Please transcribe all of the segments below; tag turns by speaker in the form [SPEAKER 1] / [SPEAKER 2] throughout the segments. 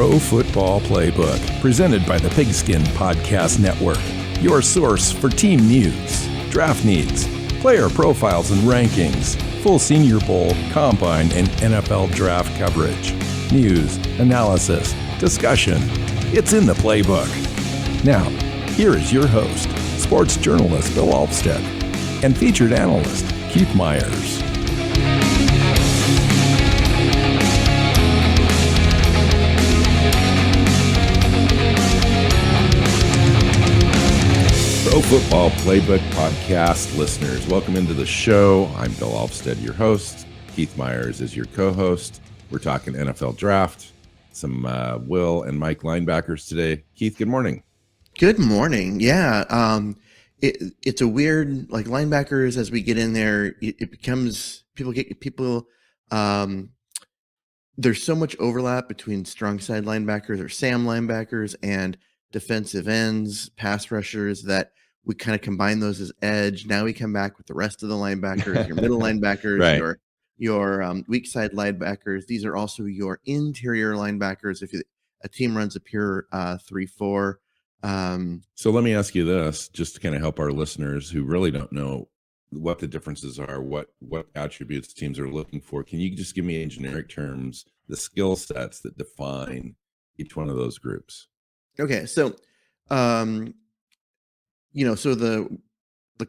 [SPEAKER 1] Pro Football Playbook, presented by the Pigskin Podcast Network. Your source for team news, draft needs, player profiles and rankings, full Senior Bowl, Combine, and NFL draft coverage. News, analysis, discussion. It's in the playbook. Now, here is your host, sports journalist Bill Alvstad, and featured analyst Keith Myers. Pro Football Playbook Podcast listeners, welcome into the show. I'm Bill Alvstad, your host. Keith Myers is your co-host. We're talking NFL draft, some Will and Mike linebackers today. Keith, good morning.
[SPEAKER 2] Good morning. Yeah, it's a weird, like, linebackers. As we get in there, it becomes people. There's so much overlap between strong side linebackers or SAM linebackers and defensive ends, pass rushers, that we kind of combine those as edge. Now we come back with the rest of the linebackers, your middle linebackers,
[SPEAKER 1] Right.
[SPEAKER 2] your weak side linebackers. These are also your interior linebackers. If a team runs a pure 3-4.
[SPEAKER 1] So let me ask you this, just to kind of help our listeners who really don't know what the differences are, what attributes teams are looking for. Can you just give me in generic terms the skill sets that define each one of those groups?
[SPEAKER 2] Okay, so so the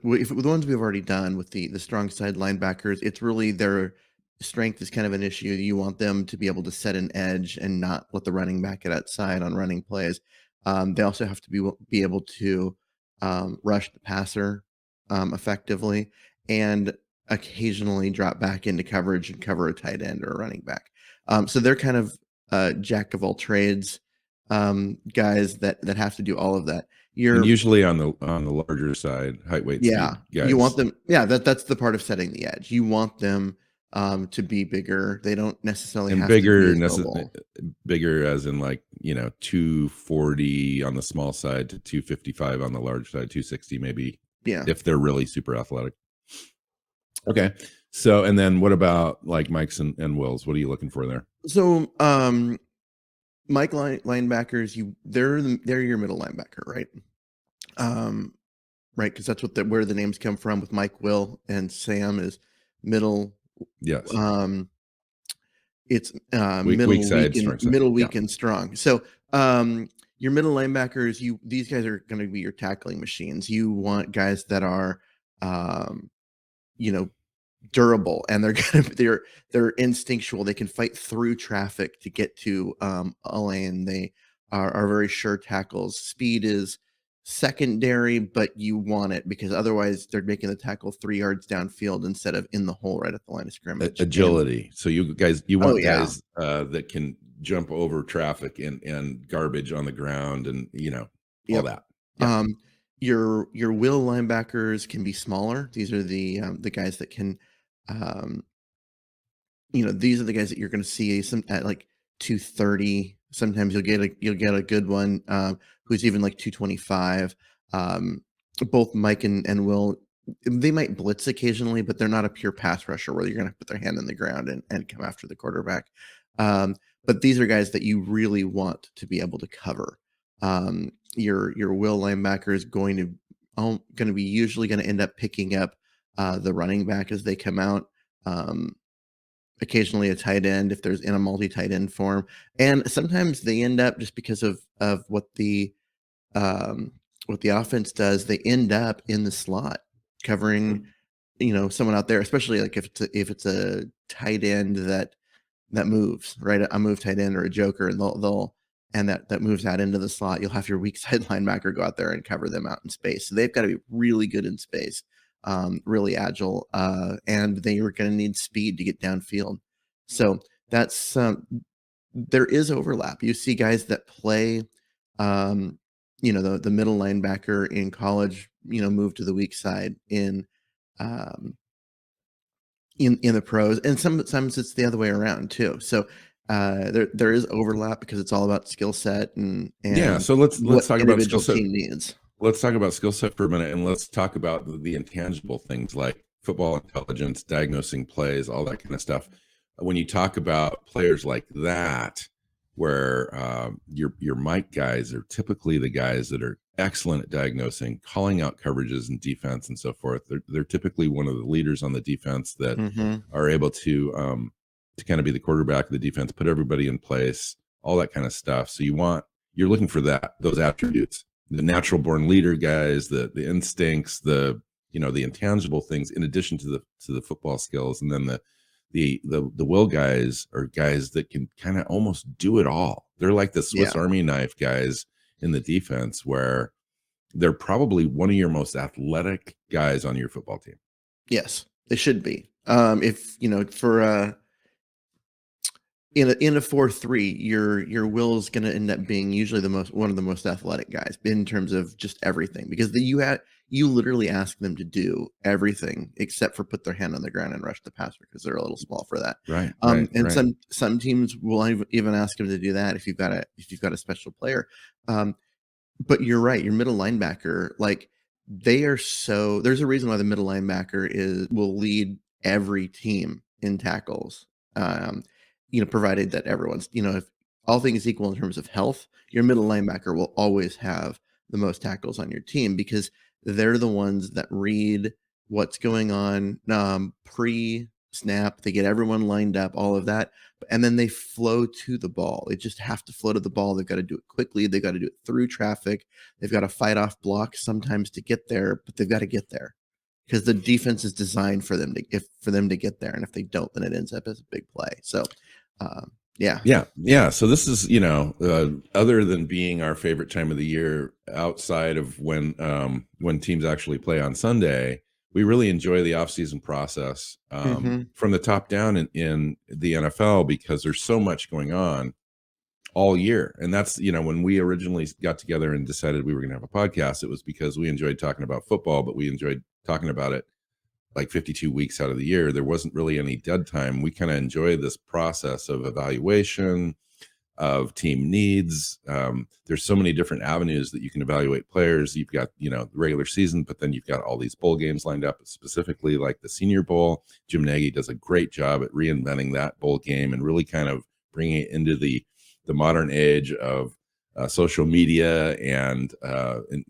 [SPEAKER 2] ones we've already done with the strong side linebackers, it's really their strength is kind of an issue. You want them to be able to set an edge and not let the running back get outside on running plays. They also have to be able to rush the passer effectively, and occasionally drop back into coverage and cover a tight end or a running back. So they're kind of jack of all trades guys that have to do all of that.
[SPEAKER 1] And usually on the larger side, height, weight, speed guys.
[SPEAKER 2] You want them. Yeah, that's the part of setting the edge. You want them to be bigger. They don't necessarily have
[SPEAKER 1] bigger,
[SPEAKER 2] to be
[SPEAKER 1] bigger as in 240 on the small side to 255 on the large side, 260 maybe.
[SPEAKER 2] Yeah,
[SPEAKER 1] if they're really super athletic. Okay, so and then what about like Mike's and Will's? What are you looking for there?
[SPEAKER 2] So Mike linebackers, they're your middle linebacker, right? Right, because that's where the names come from. With Mike, Will, and Sam is middle.
[SPEAKER 1] Yes.
[SPEAKER 2] It's
[SPEAKER 1] middle,
[SPEAKER 2] weak, and strong. So your middle linebackers, these guys are going to be your tackling machines. You want guys that are durable, and they're instinctual. They can fight through traffic to get to a lane. They are very sure tackles. Speed is secondary, but you want it because otherwise they're making the tackle 3 yards downfield instead of in the hole right at the line of scrimmage.
[SPEAKER 1] Agility. So you want guys that can jump over traffic and garbage on the ground, and all that. Yeah.
[SPEAKER 2] Your will linebackers can be smaller. These are the guys that can these are the guys that you're going to see some at like 230. Sometimes you'll get a good one who's even like 225. Both Mike and Will, they might blitz occasionally, but they're not a pure pass rusher where you're going to put their hand in the ground and come after the quarterback. But these are guys that you really want to be able to cover. Your will linebacker is going to be usually going to end up picking up the running back as they come out. Occasionally a tight end if there's in a multi-tight end form, and sometimes they end up, just because of what the offense does, they end up in the slot covering someone out there, especially like if it's a tight end that moves, right, a move tight end or a joker, and they'll that moves out into the slot. You'll have your weak side linebacker go out there and cover them out in space. So they've got to be really good in space. Really agile, and they are going to need speed to get downfield. So that's there is overlap. You see guys that play, the middle linebacker in college, move to the weak side in the pros, and sometimes it's the other way around too. So there is overlap because it's all about skill set and
[SPEAKER 1] yeah. So let's talk about skill set.
[SPEAKER 2] Team needs.
[SPEAKER 1] Let's talk about skill set for a minute, and let's talk about the intangible things like football intelligence, diagnosing plays, all that kind of stuff. When you talk about players like that, where your Mike guys are typically the guys that are excellent at diagnosing, calling out coverages and defense and so forth. They're typically one of the leaders on the defense that are able to kind of be the quarterback of the defense, put everybody in place, all that kind of stuff. So you're looking for those attributes, the natural born leader guys, the instincts, the intangible things, in addition to the football skills. And then the will guys are guys that can kind of almost do it all. They're like the Swiss Army knife guys in the defense, where they're probably one of your most athletic guys on your football team.
[SPEAKER 2] Yes, they should be. If for in a 4-3, your Will's going to end up being usually one of the most athletic guys in terms of just everything, because you literally ask them to do everything except for put their hand on the ground and rush the passer, because they're a little small for that.
[SPEAKER 1] Right.
[SPEAKER 2] And some teams will even ask them to do that if you've got a special player. But you're right, your middle linebacker, like, there's a reason why the middle linebacker will lead every team in tackles. Provided that everyone's, if all things equal in terms of health, your middle linebacker will always have the most tackles on your team, because they're the ones that read what's going on pre-snap. They get everyone lined up, all of that, and then they flow to the ball. They just have to flow to the ball. They've got to do it quickly. They've got to do it through traffic. They've got to fight off blocks sometimes to get there, but they've got to get there, because the defense is designed for them to get there. And if they don't, then it ends up as a big play. So, yeah.
[SPEAKER 1] So this is, other than being our favorite time of the year, outside of when teams actually play on Sunday, we really enjoy the off-season process from the top down in the NFL, because there's so much going on all year. And that's, when we originally got together and decided we were going to have a podcast, it was because we enjoyed talking about football, but we enjoyed talking about it like 52 weeks out of the year. There wasn't really any dead time. We kind of enjoy this process of evaluation of team needs. There's so many different avenues that you can evaluate players. You've got, the regular season, but then you've got all these bowl games lined up, specifically like the Senior Bowl. Jim Nagy does a great job at reinventing that bowl game and really kind of bringing it into the modern age of social media and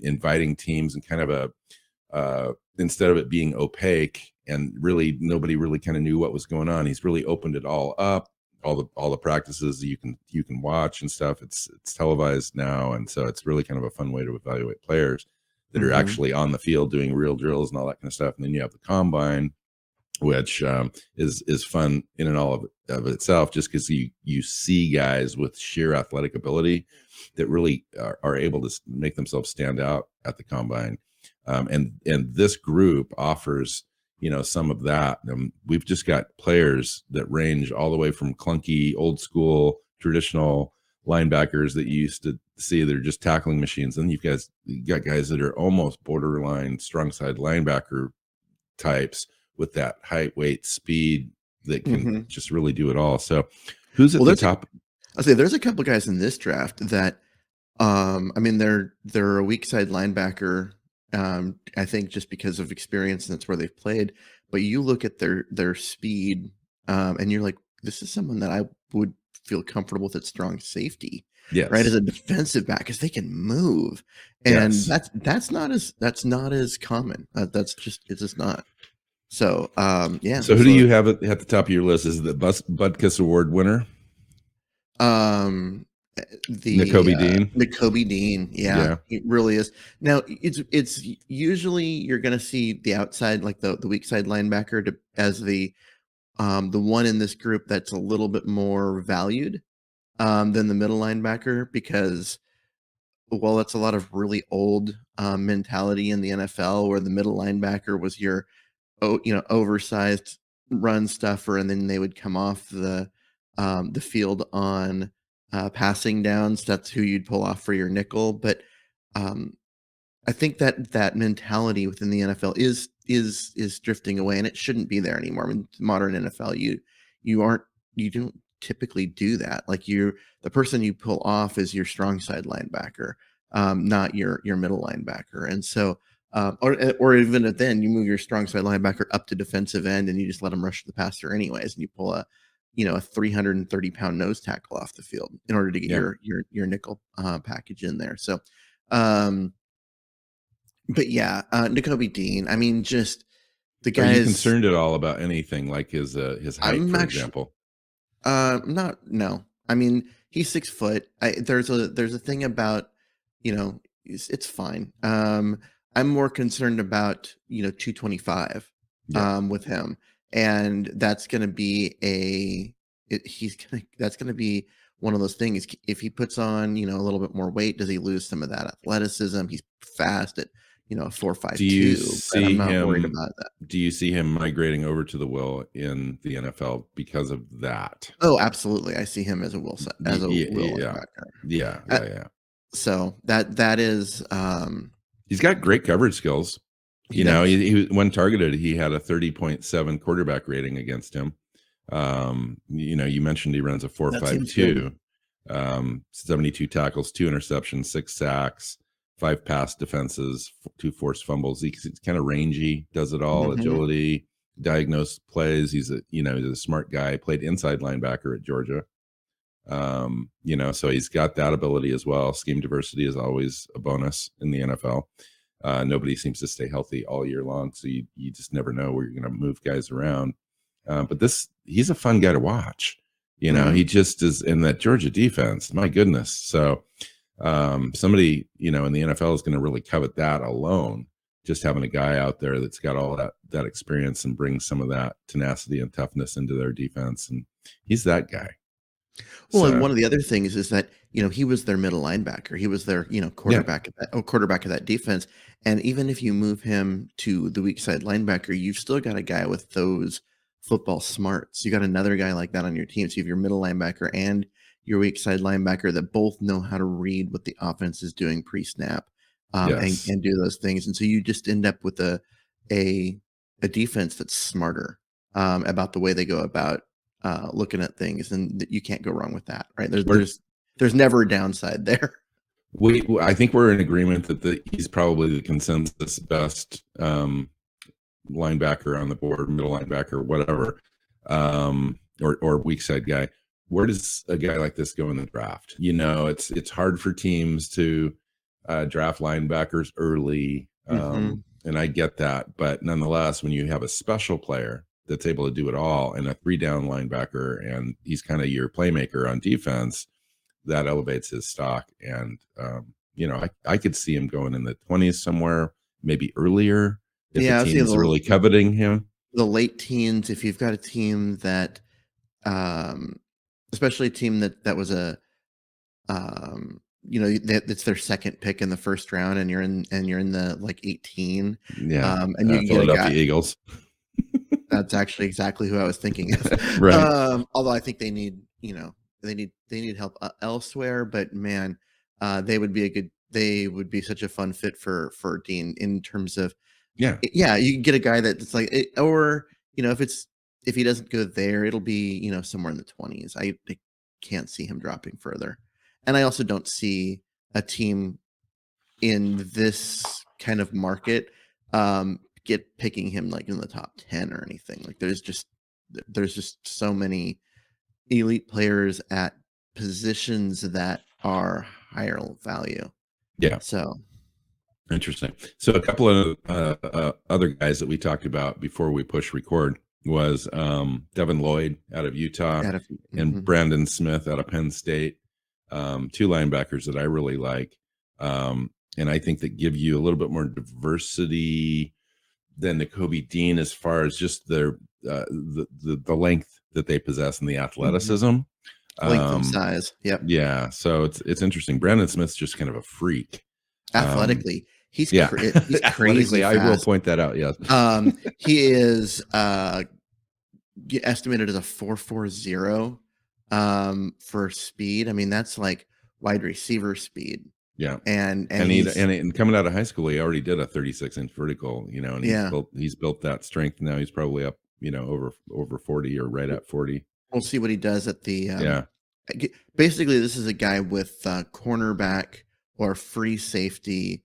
[SPEAKER 1] inviting teams, and kind of instead of it being opaque and really nobody really kind of knew what was going on, he's really opened it all up. All the practices you can watch and stuff. It's televised now, and so it's really kind of a fun way to evaluate players that are actually on the field doing real drills and all that kind of stuff. And then you have the combine, which is fun in and all of itself, just because you see guys with sheer athletic ability that really are able to make themselves stand out at the combine. And this group offers, some of that. We've just got players that range all the way from clunky, old school, traditional linebackers that you used to see that are just tackling machines. And you got guys that are almost borderline strong side linebacker types with that height, weight, speed that can just really do it all. So who's at the top?
[SPEAKER 2] I'll say there's a couple guys in this draft that, they're a weak side linebacker. I think just because of experience, and that's where they've played. But you look at their speed, and you're like, this is someone that I would feel comfortable with at strong safety, right? As a defensive back, because they can move, and that's not as common. It's just not. So,
[SPEAKER 1] So who do you have at the top of your list? Is it the Butkus Award winner? Nakobe Dean.
[SPEAKER 2] Nakobe Dean, yeah, it really is. Now it's usually you're going to see the outside, like the weak side linebacker, as the one in this group that's a little bit more valued than the middle linebacker, because, well, that's a lot of really old mentality in the NFL, where the middle linebacker was your oversized run stuffer, and then they would come off the field on passing downs. That's who you'd pull off for your nickel. But I think that mentality within the NFL is drifting away, and it shouldn't be there anymore. Modern NFL, you don't typically do that. Like, the person you pull off is your strong side linebacker, not your middle linebacker. And so, or even then, you move your strong side linebacker up to defensive end, and you just let them rush the passer anyways, and you pull a 330-pound nose tackle off the field in order to get your nickel package in there. So, but yeah, Nakobe Dean. I mean, just the
[SPEAKER 1] Are you
[SPEAKER 2] guys.
[SPEAKER 1] concerned at all about anything like his height, for example?
[SPEAKER 2] No. I mean, he's 6 foot. There's a thing about, it's fine. I'm more concerned about 225 with him, and that's gonna be that's gonna be one of those things. If he puts on a little bit more weight, does he lose some of that athleticism? He's fast at 4.52, but I'm not worried about that.
[SPEAKER 1] Do you see him migrating over to the will in the NFL because of that?
[SPEAKER 2] Oh, absolutely. I see him as a will linebacker.
[SPEAKER 1] Yeah.
[SPEAKER 2] So that is
[SPEAKER 1] he's got great coverage skills. He when targeted, he had a 30.7 quarterback rating against him. You mentioned he runs a 4.52, 72 tackles, 2 interceptions, 6 sacks, 5 pass defenses, 2 forced fumbles. He's kind of rangy, does it all, agility, diagnose plays. He's a smart guy, played inside linebacker at Georgia. So he's got that ability as well. Scheme diversity is always a bonus in the NFL. Nobody seems to stay healthy all year long, so you just never know where you're going to move guys around. But he's a fun guy to watch. He just is in that Georgia defense. My goodness. So somebody, in the NFL is going to really covet that alone. Just having a guy out there that's got all that experience and brings some of that tenacity and toughness into their defense. And he's that guy.
[SPEAKER 2] Well, and one of the other things is that, he was their middle linebacker. He was their, quarterback of that defense. And even if you move him to the weak side linebacker, you've still got a guy with those football smarts. You got another guy like that on your team. So you have your middle linebacker and your weak side linebacker that both know how to read what the offense is doing pre-snap and do those things. And so you just end up with a defense that's smarter about the way they go about looking at things, and you can't go wrong with that, right? There's never a downside there.
[SPEAKER 1] I think we're in agreement that he's probably the consensus best linebacker on the board, middle linebacker, whatever, or weak side guy. Where does a guy like this go in the draft? It's hard for teams to draft linebackers early, and I get that, but nonetheless, when you have a special player that's able to do it all and a 3-down linebacker, and he's kind of your playmaker on defense, that elevates his stock. And I could see him going in the 20s somewhere, maybe earlier if the team's really coveting him.
[SPEAKER 2] The late teens, if you've got a team that especially a team that was that's their second pick in the first round, and you're in the like 18, and you get a guy,
[SPEAKER 1] Eagles.
[SPEAKER 2] That's actually exactly who I was thinking of.
[SPEAKER 1] Right.
[SPEAKER 2] Although I think they need help elsewhere, but man, they would be such a fun fit for Dean in terms of you can get a guy that's like or if he doesn't go there, it'll be somewhere in the 20s. I can't see him dropping further, and I also don't see a team in this kind of market picking him like in the top 10 or anything. Like there's just so many elite players at positions that are higher value.
[SPEAKER 1] Yeah.
[SPEAKER 2] So
[SPEAKER 1] interesting. So a couple of other guys that we talked about before we push record was Devin Lloyd out of Utah and Brandon Smith out of Penn State. 2 linebackers that I really like. And I think that give you a little bit more diversity than Nakobe Dean as far as just the length that they possess and the athleticism.
[SPEAKER 2] Length and size. Yep.
[SPEAKER 1] Yeah. So it's interesting. Brandon Smith's just kind of a freak.
[SPEAKER 2] Athletically. He's crazy.
[SPEAKER 1] I will point that out. Yes.
[SPEAKER 2] He is estimated as a 4.40 for speed. I mean, that's like wide receiver speed.
[SPEAKER 1] Yeah.
[SPEAKER 2] And
[SPEAKER 1] coming out of high school, he already did a 36-inch vertical, and he's built that strength. Now he's probably up, over 40 or right at 40.
[SPEAKER 2] We'll see what he does at the basically this is a guy with cornerback or free safety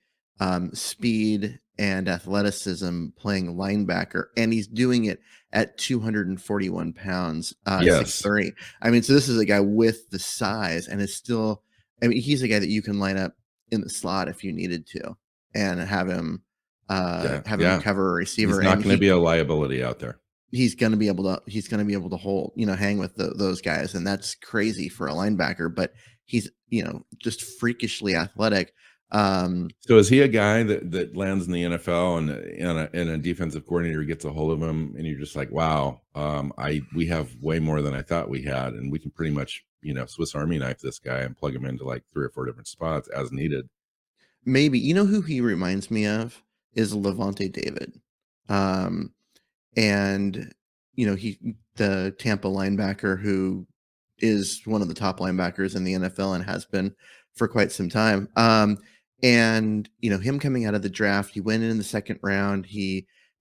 [SPEAKER 2] speed and athleticism playing linebacker, and he's doing it at 241 pounds,
[SPEAKER 1] Yes.
[SPEAKER 2] 6'3". I mean, so this is a guy with the size, and is still. I mean, he's a guy that you can line up in the slot if you needed to, and have him cover a receiver.
[SPEAKER 1] He's not
[SPEAKER 2] and
[SPEAKER 1] going to be a liability out there.
[SPEAKER 2] He's going to be able to hold, hang with those guys, and that's crazy for a linebacker. But he's just freakishly athletic.
[SPEAKER 1] So is he a guy that lands in the NFL and a defensive coordinator gets a hold of him, and you're just like, wow, we have way more than I thought we had, and we can pretty much Swiss Army knife this guy and plug him into like 3 or 4 different spots as needed?
[SPEAKER 2] Maybe. Who he reminds me of is Levante David. And the Tampa linebacker, who is one of the top linebackers in the NFL and has been for quite some time. And him coming out of the draft, he went in the second round.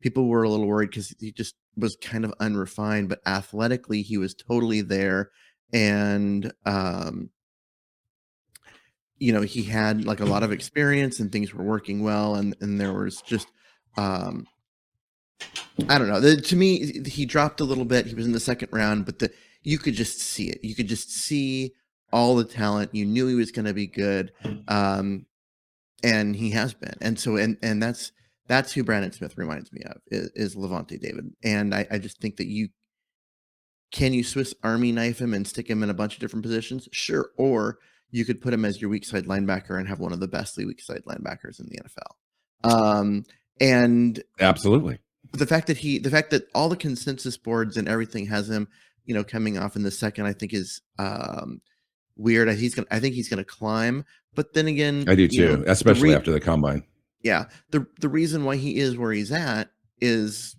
[SPEAKER 2] People were a little worried because he just was kind of unrefined, but athletically he was totally there. And he had like a lot of experience and things were working well, and there was just I don't know. To me, he dropped a little bit. He was in the second round, but you could just see it. You could just see all the talent. You knew he was going to be good, and he has been. And so, and that's who Brandon Smith reminds me of is Levante David. And I just think that you Swiss Army knife him and stick him in a bunch of different positions, sure, or you could put him as your weak side linebacker and have one of the best weak side linebackers in the NFL. And
[SPEAKER 1] absolutely.
[SPEAKER 2] The fact that all the consensus boards and everything has him, coming off in the second, I think is weird. I think he's gonna climb, but then again,
[SPEAKER 1] I do too, especially after the combine.
[SPEAKER 2] Yeah, the reason why he is where he's at is,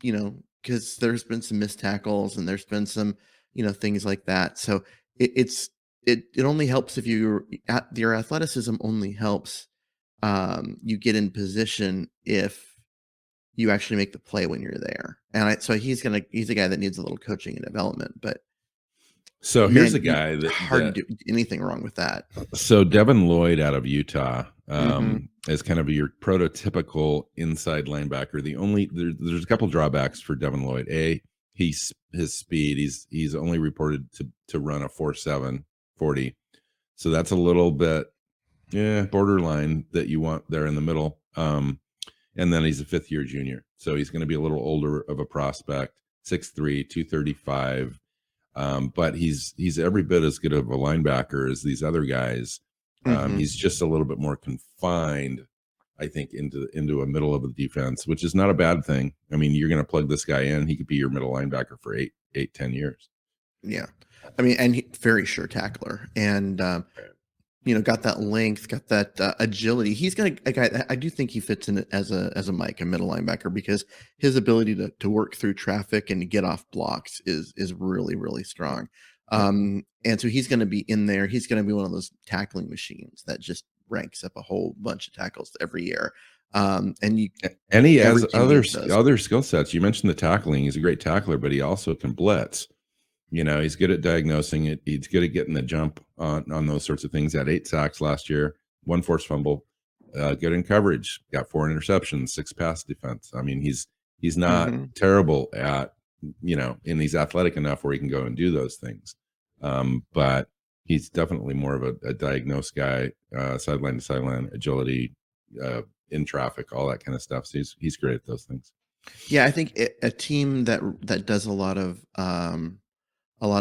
[SPEAKER 2] because there's been some missed tackles and there's been some, things like that. So it only helps if your athleticism only helps you get in position if you actually make the play when you're there. And so he's a guy that needs a little coaching and development, but
[SPEAKER 1] so here's a guy that
[SPEAKER 2] hard to do anything wrong with that. So
[SPEAKER 1] Devin Lloyd out of Utah is kind of your prototypical inside linebacker. There's a couple drawbacks for Devin Lloyd. His speed, he's only reported to run a 4.7 40. So that's a little bit borderline that you want there in the middle. And then he's a 5th-year junior. So he's going to be a little older of a prospect, 6'3", 235. But he's every bit as good of a linebacker as these other guys. He's just a little bit more confined, I think, into a middle of the defense, which is not a bad thing. I mean, you're going to plug this guy in. He could be your middle linebacker for 10 years. Yeah.
[SPEAKER 2] I mean, and very sure tackler. And, got that length, got that agility. He's got a guy. I do think he fits in as a middle linebacker, because his ability to work through traffic and to get off blocks is really, really strong. And so he's going to be in there. He's going to be one of those tackling machines that just ranks up a whole bunch of tackles every year. And
[SPEAKER 1] he has other skill sets. You mentioned the tackling. He's a great tackler, but he also can blitz. He's good at diagnosing it. He's good at getting the jump on those sorts of things. Had 8 sacks last year, 1 forced fumble, good in coverage, got 4 interceptions, 6 pass defense. I mean, he's not terrible at, and he's athletic enough where he can go and do those things. But he's definitely more of a diagnosed guy, sideline to sideline, agility, in traffic, all that kind of stuff. So he's great at those things.
[SPEAKER 2] Yeah, I think a team that does a lot of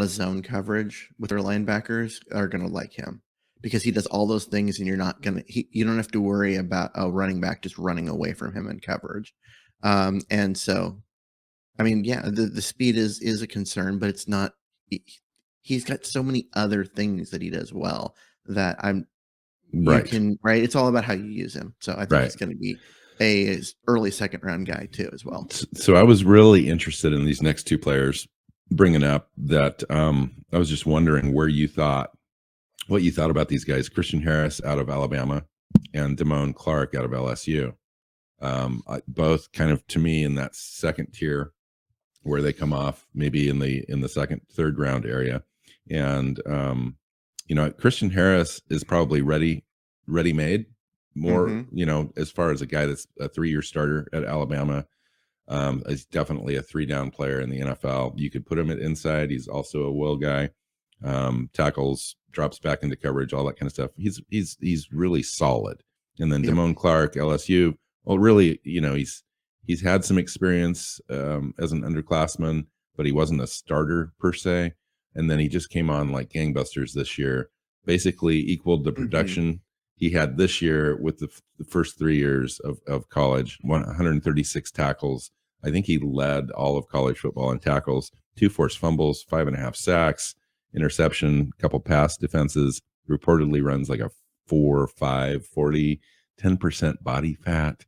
[SPEAKER 2] zone coverage with their linebackers are going to like him, because he does all those things, and you don't have to worry about a running back just running away from him in coverage. And so, I mean, yeah, the speed is a concern, but it's not. He's got so many other things that he does well that right. It's all about how you use him. So I think he's going to be a early second round guy too, as well.
[SPEAKER 1] So I was really interested in these next 2 players bringing up that. I was just wondering what you thought about these guys, Christian Harris out of Alabama and Damon Clark out of LSU. Both kind of, to me, in that second tier where they come off, maybe in the second, third round area. And Christian Harris is probably ready-made, more, as far as a guy that's a 3-year starter at Alabama. He's definitely a 3-down player in the NFL. You could put him at inside. He's also a will guy. Tackles, drops back into coverage, all that kind of stuff. He's really solid. And then Damon Clark, LSU. Well, really, he's had some experience as an underclassman, but he wasn't a starter per se. And then he just came on like gangbusters this year, basically equaled the production he had this year with the first 3 years of college. 136 tackles. I think he led all of college football in tackles, 2 forced fumbles, 5.5 sacks, interception, couple pass defenses, reportedly runs like a 4.5 40, 10% body fat,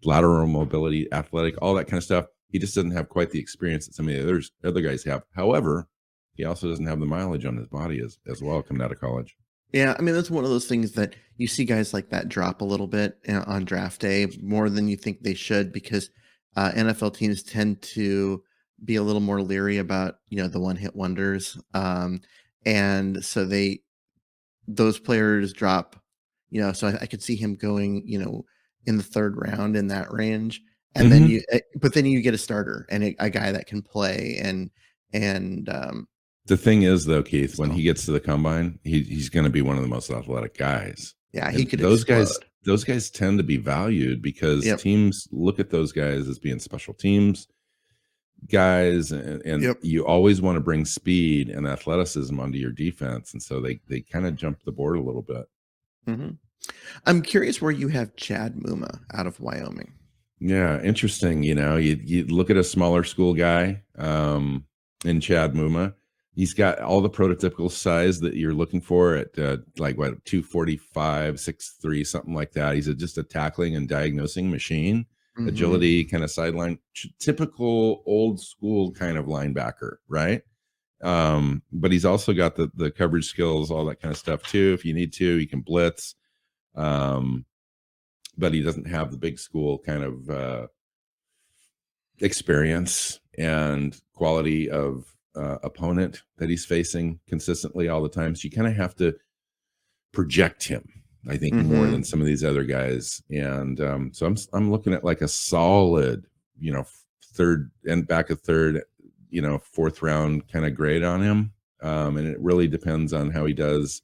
[SPEAKER 1] lateral mobility, athletic, all that kind of stuff. He just doesn't have quite the experience that some of the other guys have. However, he also doesn't have the mileage on his body as well coming out of college.
[SPEAKER 2] Yeah, I mean, that's one of those things that you see guys like that drop a little bit on draft day more than you think they should, because NFL teams tend to be a little more leery about, the one-hit wonders. And so those players drop, so I could see him going, in the 3rd round in that range. And then you get a starter and a guy that can play and
[SPEAKER 1] the thing is, though, Keith, when he gets to the combine, he's going to be one of the most athletic guys.
[SPEAKER 2] Yeah, he could.
[SPEAKER 1] Those guys tend to be valued because teams look at those guys as being special teams guys, and you always want to bring speed and athleticism onto your defense, and so they kind of jump the board a little bit.
[SPEAKER 2] I'm curious where you have Chad Mumma out of Wyoming.
[SPEAKER 1] Yeah, interesting. You look at a smaller school guy in Chad Mumma. He's got all the prototypical size that you're looking for at 245, 6'3", something like that. He's just a tackling and diagnosing machine. Agility, kind of sideline, typical old school kind of linebacker, right? But he's also got the coverage skills, all that kind of stuff too. If you need to, he can blitz. But he doesn't have the big school kind of experience and quality of opponent that he's facing consistently all the time. So you kind of have to project him, I think, more than some of these other guys. And so I'm looking at like a solid, 3rd and back of 3rd, 4th round kind of grade on him. And it really depends on how he does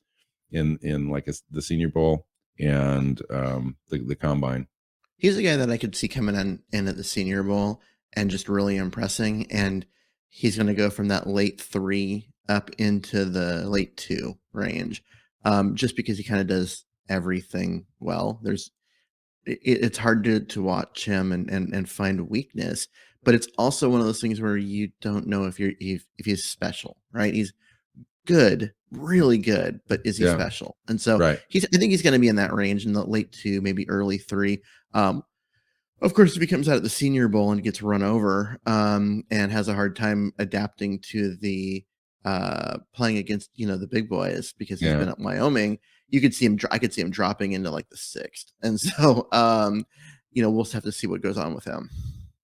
[SPEAKER 1] in like the Senior Bowl and the combine.
[SPEAKER 2] He's a guy that I could see coming in at the Senior Bowl and just really impressing. And he's going to go from that late 3 up into the late 2 range, just because he kind of does everything well. It's hard to watch him and find weakness, but it's also one of those things where you don't know if he's special, right? He's good, really good, but is he special? And so I think he's going to be in that range in the late 2, maybe early 3. Of course, if he comes out at the Senior Bowl and gets run over and has a hard time adapting to the playing against, the big boys because he's been at Wyoming, you could see him. I could see him dropping into like the 6th. And so, we'll have to see what goes on with him.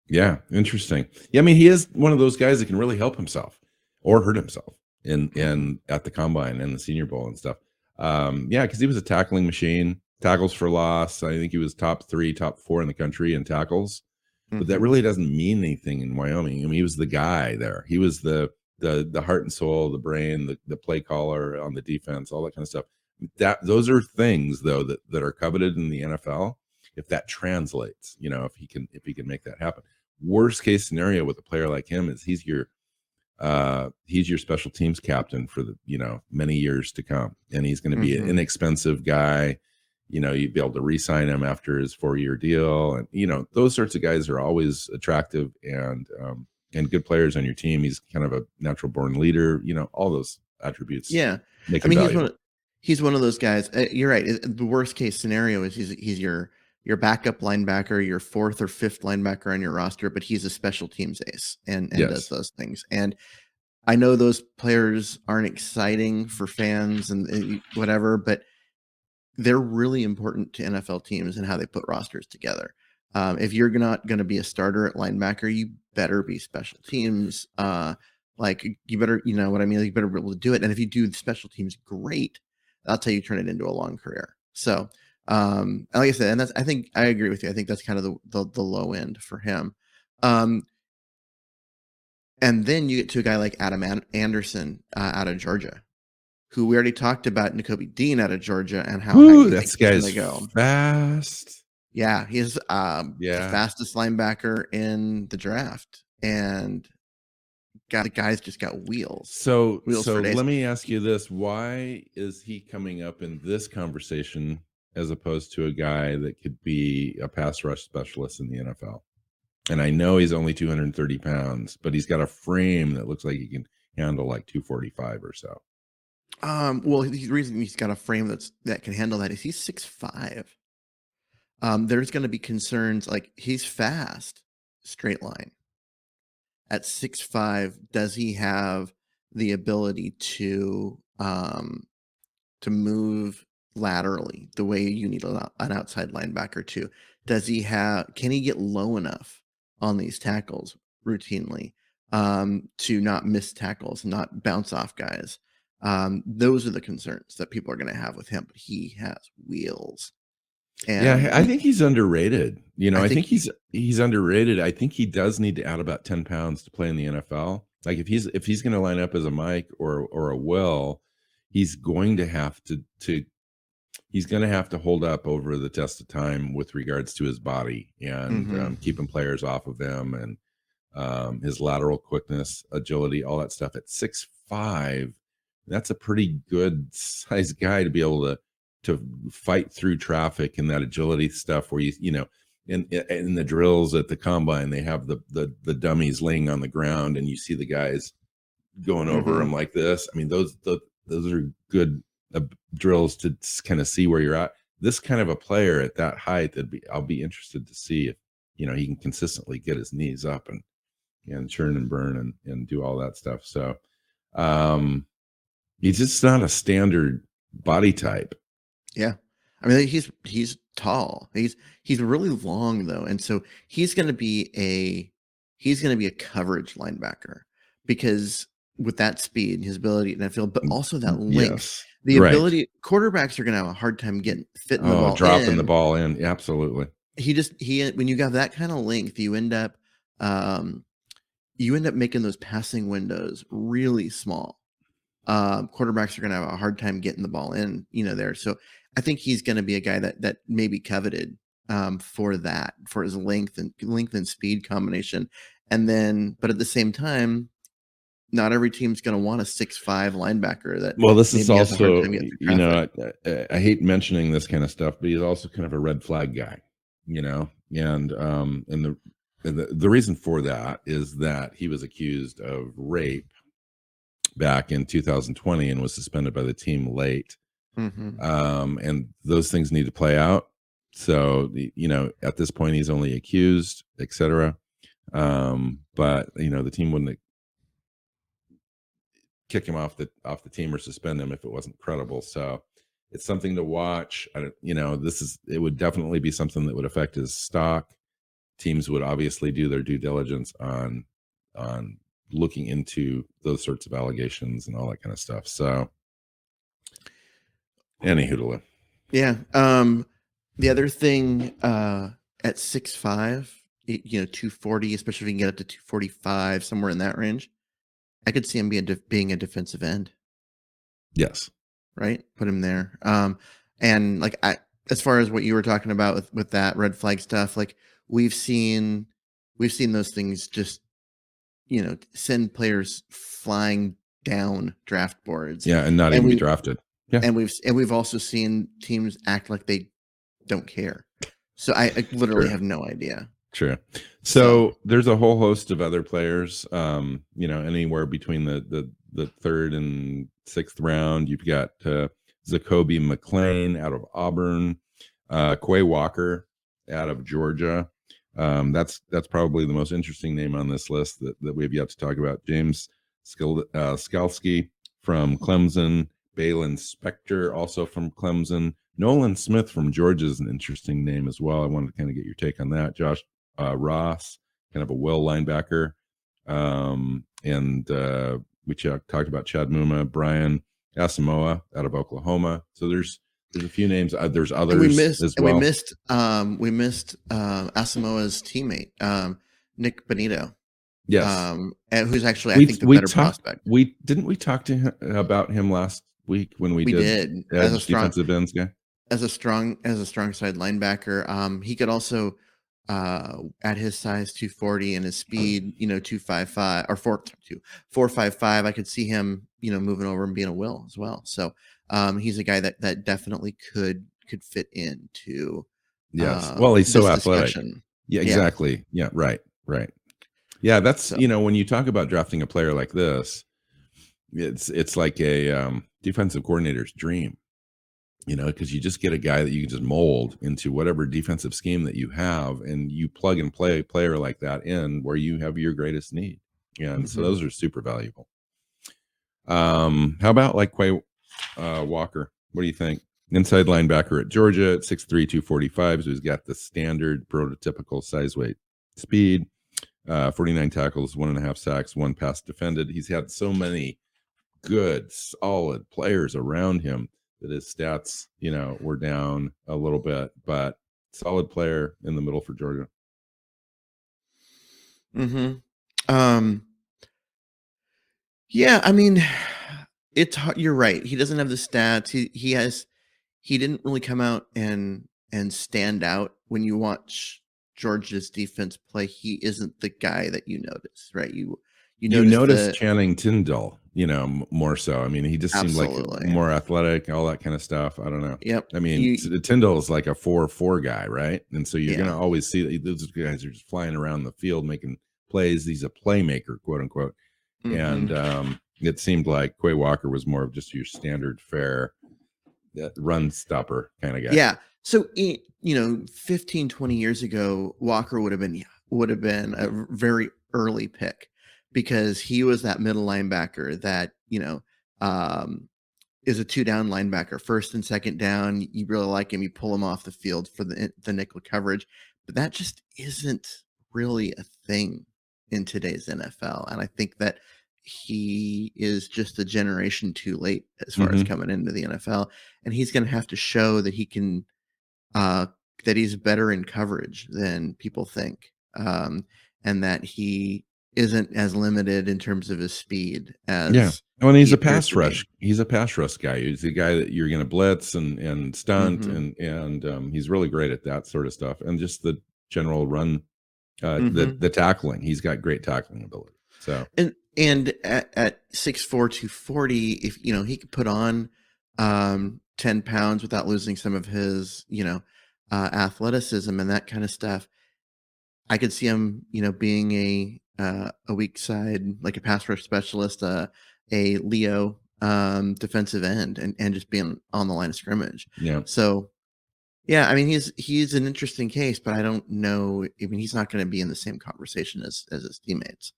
[SPEAKER 1] Yeah. Interesting. Yeah. I mean, he is one of those guys that can really help himself or hurt himself in at the combine and the Senior Bowl and stuff. Because he was a tackling machine. Tackles for loss. I think he was top 3, top 4 in the country in tackles, but that really doesn't mean anything in Wyoming. I mean, he was the guy there. He was the heart and soul, the brain, the play caller on the defense, all that kind of stuff. Those are things though that are coveted in the NFL. If that translates, if he can make that happen. Worst case scenario with a player like him is he's your special teams captain for the many years to come, and he's going to be an inexpensive guy. You'd be able to re-sign him after his 4-year deal. And, those sorts of guys are always attractive and good players on your team. He's kind of a natural born leader, all those attributes.
[SPEAKER 2] Yeah.
[SPEAKER 1] Make him valuable.
[SPEAKER 2] He's one of those guys. You're right. The worst case scenario is he's your backup linebacker, your 4th or 5th linebacker on your roster, but he's a special teams ace and does those things. And I know those players aren't exciting for fans and whatever, but they're really important to NFL teams and how they put rosters together. If you're not going to be a starter at linebacker, you better be special teams. You better, you know what I mean? You better be able to do it. And if you do the special teams great, that's how you turn it into a long career. So And like I said, and I think I agree with you. I think that's kind of the low end for him. And then you get to a guy like Adam Anderson out of Georgia, who we already talked about, Nakobe Dean out of Georgia, and how high we think he's going to go.
[SPEAKER 1] Fast.
[SPEAKER 2] Yeah, he's the fastest linebacker in the draft, and the guy's just got wheels.
[SPEAKER 1] So let me ask you this: why is he coming up in this conversation as opposed to a guy that could be a pass rush specialist in the NFL? And I know he's only 230 pounds, but he's got a frame that looks like he can handle like 245 or so.
[SPEAKER 2] Well, the reason he's got a frame that can handle that is he's 6'5". There's going to be concerns like he's fast, straight line. At 6'5", does he have the ability to move laterally the way you need an outside linebacker to? Can he get low enough on these tackles routinely to not miss tackles, not bounce off guys? Those are the concerns that people are going to have with him, but he has wheels.
[SPEAKER 1] And I think he's underrated. I think he's underrated. I think he does need to add about 10 pounds to play in the NFL. Like if he's going to line up as a Mike or a Will, he's going to have to hold up over the test of time with regards to his body and keeping players off of him and his lateral quickness, agility, all that stuff. At 6'5", that's a pretty good size guy to be able to fight through traffic and that agility stuff where in the drills at the combine, they have the dummies laying on the ground and you see the guys going over them like this. I mean, those are good drills to kind of see where you're at. This kind of a player at that height, I'll be interested to see if, he can consistently get his knees up and churn and burn and do all that stuff. So, he's just not a standard body type.
[SPEAKER 2] Yeah. I mean, he's tall. He's really long though. And so he's going to be a coverage linebacker because with that speed, his ability in that field, but also that length, the ability, quarterbacks are going to have a hard time fitting the ball
[SPEAKER 1] dropping the ball in. Absolutely.
[SPEAKER 2] When you have that kind of length, you end up making those passing windows really small. Quarterbacks are going to have a hard time getting the ball in, there. So I think he's going to be a guy that may be coveted for his length and speed combination. And then, but at the same time, not every team's going to want a 6'5" linebacker.
[SPEAKER 1] This is also, I hate mentioning this kind of stuff, but he's also kind of a red flag guy, and the reason for that is that he was accused of rape back in 2020 and was suspended by the team late. And those things need to play out. So, at this point he's only accused, etc. But the team wouldn't kick him off the team or suspend him if it wasn't credible. So it's something to watch. It would definitely be something that would affect his stock. Teams would obviously do their due diligence on looking into those sorts of allegations and all that kind of stuff. So anywho,
[SPEAKER 2] yeah. The other thing at 6'5", 240, especially if you can get up to 245, somewhere in that range, I could see him being a defensive end.
[SPEAKER 1] Yes.
[SPEAKER 2] Right. Put him there. And like as far as what you were talking about with that red flag stuff, like we've seen those things just, send players flying down draft boards.
[SPEAKER 1] Yeah, and not even be drafted. Yeah.
[SPEAKER 2] And we've also seen teams act like they don't care. So I literally have no idea.
[SPEAKER 1] True. So there's a whole host of other players, anywhere between the third and sixth round. You've got Zacoby McClain out of Auburn, Quay Walker out of Georgia. That's probably the most interesting name on this list that we have yet to talk about. James Skalski from Clemson, Balin Spector also from Clemson, Nolan Smith from Georgia is an interesting name as well. I wanted to kind of get your take on that. Josh Ross, kind of a well linebacker, and we talked about Chad Mumma, Brian Asamoah out of Oklahoma. So there's There's a few names. There's
[SPEAKER 2] And
[SPEAKER 1] others as well.
[SPEAKER 2] We missed Asamoah's teammate, Nick Benito.
[SPEAKER 1] Yes.
[SPEAKER 2] And who's actually, I think, the better prospect.
[SPEAKER 1] We talk to him about him last week when we did
[SPEAKER 2] as a strong
[SPEAKER 1] defensive ends guy.
[SPEAKER 2] As a strong side linebacker. He could also, at his size 240 and his speed, 255 or 455, I could see him, moving over and being a will as well. So he's a guy that definitely could fit into.
[SPEAKER 1] Yes. Well, he's so athletic.
[SPEAKER 2] Discussion.
[SPEAKER 1] Yeah, exactly. Yeah. Right. Yeah. That's, so, when you talk about drafting a player like this, it's like a defensive coordinator's dream, because you just get a guy that you can just mold into whatever defensive scheme that you have, and you plug and play a player like that in where you have your greatest need. And so those are super valuable. How about like Quay Walker? What do you think? Inside linebacker at Georgia at 6'3", 245. So he's got the standard prototypical size, weight, speed, 49 tackles, 1.5 sacks, 1 pass defended. He's had so many good, solid players around him that his stats, were down a little bit, but solid player in the middle for Georgia.
[SPEAKER 2] Yeah, I mean, it's hard. You're right. He doesn't have the stats. He didn't really come out and stand out when you watch Georgia's defense play. He isn't the guy that you notice, right? You notice
[SPEAKER 1] Channing Tindall, more so. I mean, he just seemed like more athletic, all that kind of stuff. I don't know.
[SPEAKER 2] Yep.
[SPEAKER 1] I mean, Tindall is like a 4-4 guy, right? And so you're going to always see those guys are just flying around the field making plays. He's a playmaker, quote unquote. And it seemed like Quay Walker was more of just your standard fare run stopper kind of guy.
[SPEAKER 2] Yeah. So, 15, 20 years ago, Walker would have been a very early pick, because he was that middle linebacker that, is a 2-down linebacker, first and second down. You really like him. You pull him off the field for the nickel coverage, but that just isn't really a thing in today's NFL. And I think that he is just a generation too late as far as coming into the NFL, and he's going to have to show that he can, that he's better in coverage than people think. And that he isn't as limited in terms of his speed as
[SPEAKER 1] and he's a pass rush. He's a pass rush guy. He's the guy that you're going to blitz and stunt, and he's really great at that sort of stuff, and just the general run, the tackling. He's got great tackling ability. So
[SPEAKER 2] and at 6'4", 240, if he could put on 10 pounds without losing some of his athleticism and that kind of stuff, I could see him being a weak side, like a pass rush specialist, a Leo defensive end, and just being on the line of scrimmage.
[SPEAKER 1] Yeah.
[SPEAKER 2] So yeah, I mean, he's an interesting case, but I don't know. I mean, he's not going to be in the same conversation as his teammates.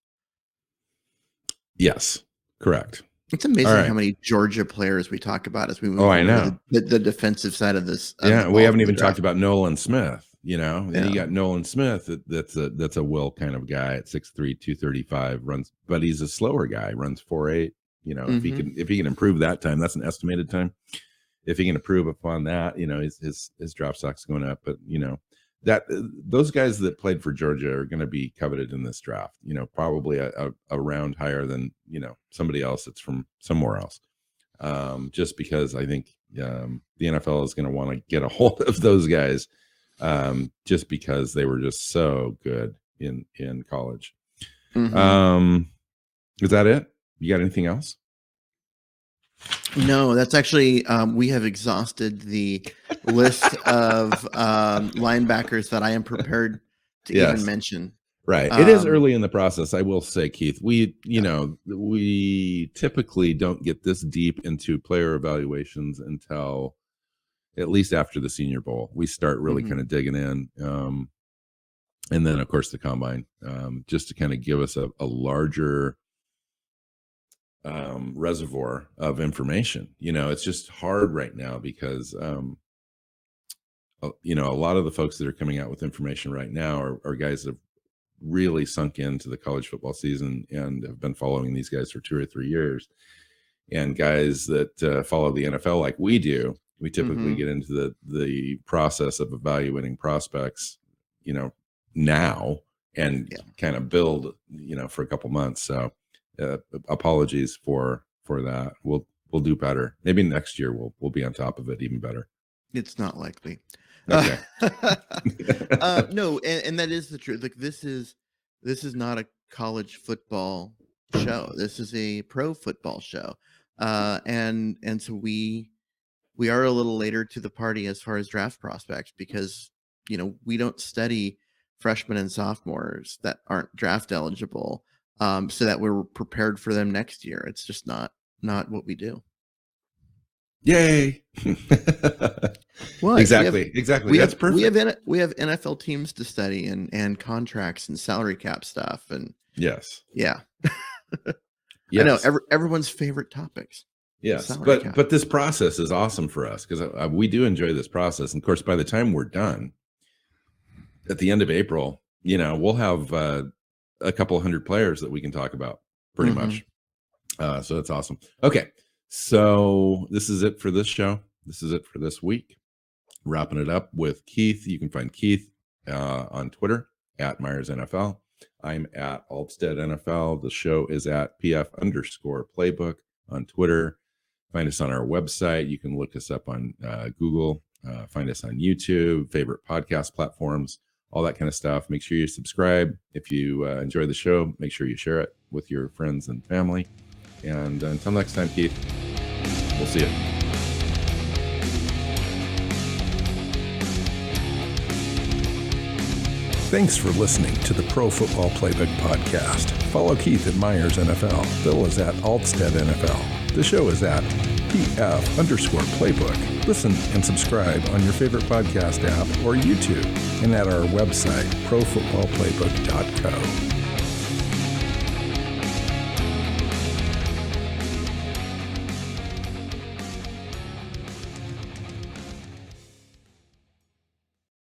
[SPEAKER 1] Yes, correct.
[SPEAKER 2] It's amazing how many Georgia players we talk about as we move
[SPEAKER 1] I know.
[SPEAKER 2] The defensive side of this.
[SPEAKER 1] We haven't even talked about Nolan Smith, Then you got Nolan Smith, that's a will kind of guy at 6'3", 235, runs, but he's a slower guy, runs 4.8. If he can improve that time, that's an estimated time. If he can improve upon that, his drop stock's going up. But that those guys that played for Georgia are going to be coveted in this draft. Probably a round higher than somebody else that's from somewhere else. Just because I think the NFL is going to want to get a hold of those guys, just because they were just so good in college. Is that it? You got anything else?
[SPEAKER 2] No, that's actually, we have exhausted the list of linebackers that I am prepared to even mention.
[SPEAKER 1] Right. It is early in the process, I will say, Keith. We typically don't get this deep into player evaluations until at least after the Senior Bowl. We start really kind of digging in. And then, of course, the Combine, just to kind of give us a larger reservoir of information. It's just hard right now because a lot of the folks that are coming out with information right now are guys that have really sunk into the college football season and have been following these guys for 2 or 3 years, and guys that follow the NFL like we do We typically get into the process of evaluating prospects, now and kind of build, for a couple months. So apologies for that. We'll do better. Maybe next year we'll be on top of it even better.
[SPEAKER 2] It's not likely.
[SPEAKER 1] Okay.
[SPEAKER 2] No, and that is the truth. Like this is not a college football show. This is a pro football show. And so we are a little later to the party as far as draft prospects because, we don't study freshmen and sophomores that aren't draft eligible so that we're prepared for them next year. It's just not what we do.
[SPEAKER 1] Yay.
[SPEAKER 2] What?
[SPEAKER 1] Exactly. That's perfect.
[SPEAKER 2] We have NFL teams to study and contracts and salary cap stuff. And
[SPEAKER 1] yes.
[SPEAKER 2] Yeah.
[SPEAKER 1] Yes.
[SPEAKER 2] I know everyone's favorite topics.
[SPEAKER 1] Yes. But this process is awesome for us because we do enjoy this process. And of course, by the time we're done at the end of April, we'll have a couple hundred players that we can talk about pretty much. So that's awesome. Okay. So this is it for this show. This is it for this week. Wrapping it up with Keith. You can find Keith on Twitter at Myers NFL. I'm at Alvstad NFL. The show is at PF_Playbook on Twitter. Find us on our website. You can look us up on Google. Find us on YouTube, favorite podcast platforms, all that kind of stuff. Make sure you subscribe. If you enjoy the show, make sure you share it with your friends and family. And until next time, Keith, we'll see you. Thanks for listening to the Pro Football Playbook Podcast. Follow Keith at Myers NFL. Bill is at Alvstad NFL. The show is at PF_Playbook. Listen and subscribe on your favorite podcast app or YouTube and at our website, profootballplaybook.co.